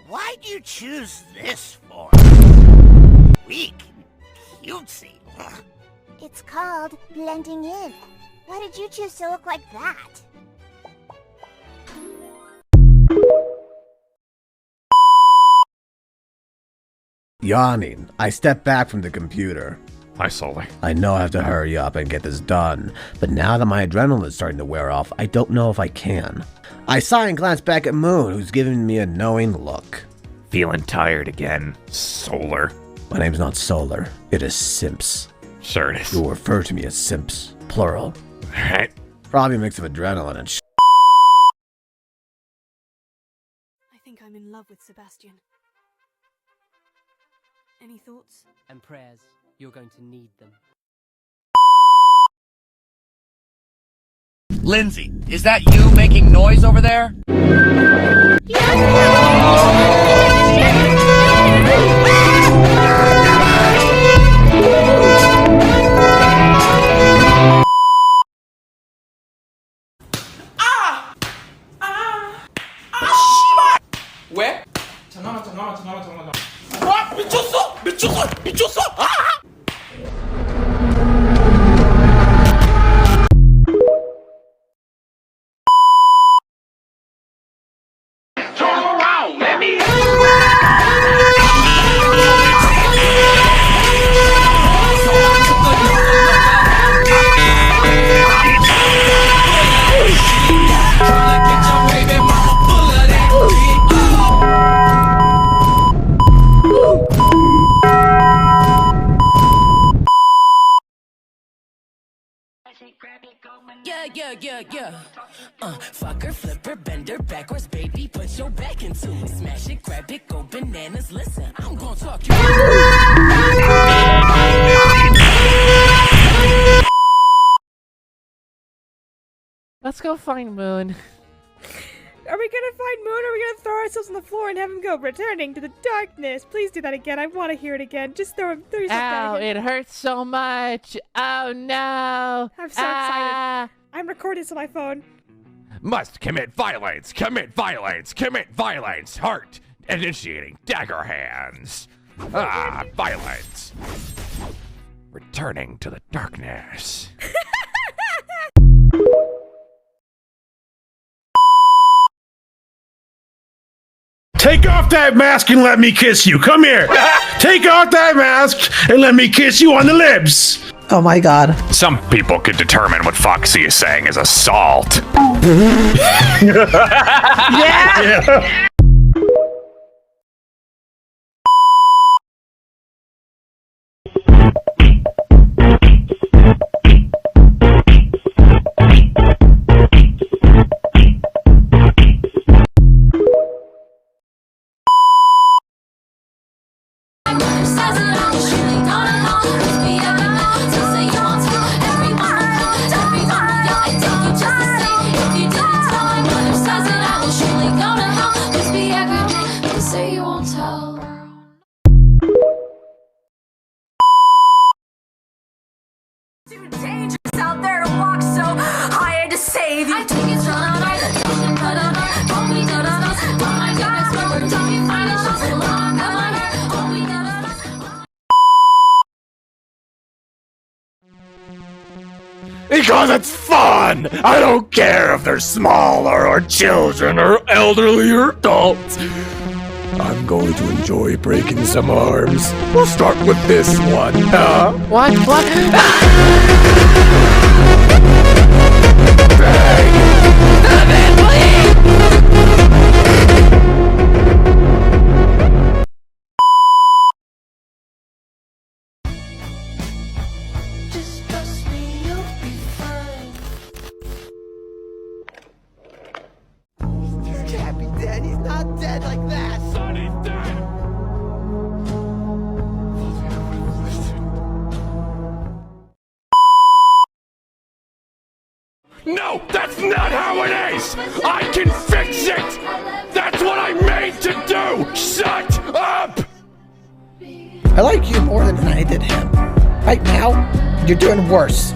Why'd you choose this for? Weak and cutesy. It's called blending in. Why did you choose to look like that? Yawning, I step back from the computer. Hi, Sully. I know I have to hurry up and get this done, but now that my adrenaline is starting to wear off, I don't know if I can. I sigh and glance back at Moon, who's giving me a knowing look. Feeling tired again, Solar. My name's not Solar, it is Simps. Sure it is. You'll refer to me as Simps, plural. Alright. Probably a mix of adrenaline and I think I'm in love with Sebastian. Any thoughts? And prayers. You're going to need them. Lindsay, is that you making noise over there? 왜? 잠깐만. 와, 미쳤어! 아! Yeah. Fuck her, flip her, bend her backwards, baby. Put your back into it. Smash it, grab it, go bananas. Listen, I'm gonna talk you. Let's go find Moon. Are we gonna find Moon, or are we gonna throw ourselves on the floor and have him go returning to the darkness? Please do that again. I want to hear it again. Just throw yourself down Ow, again. it hurts so much. Oh no. I'm so excited. I'm recording this on my phone. Must commit violence. Heart initiating dagger hands. Violence. Returning to the darkness. Take off that mask and let me kiss you. Come here. Take off that mask and let me kiss you on the lips. Oh my god. Some people could determine what Foxy is saying is assault. Yeah. Too dangerous out there to walk so high to save you. I think it's wrong. Because it's fun! I don't care if they're small or children or elderly or adults. I'm going to enjoy breaking some arms. We'll start with this one, huh? What? Bang! Stop it, please! Just trust me, you'll be fine. He can't be dead. He's not dead like that. Sonny's dead! No, that's not how it is! I can fix it! That's what I made to do! Shut up! I like you more than I did him. Right now, you're doing worse.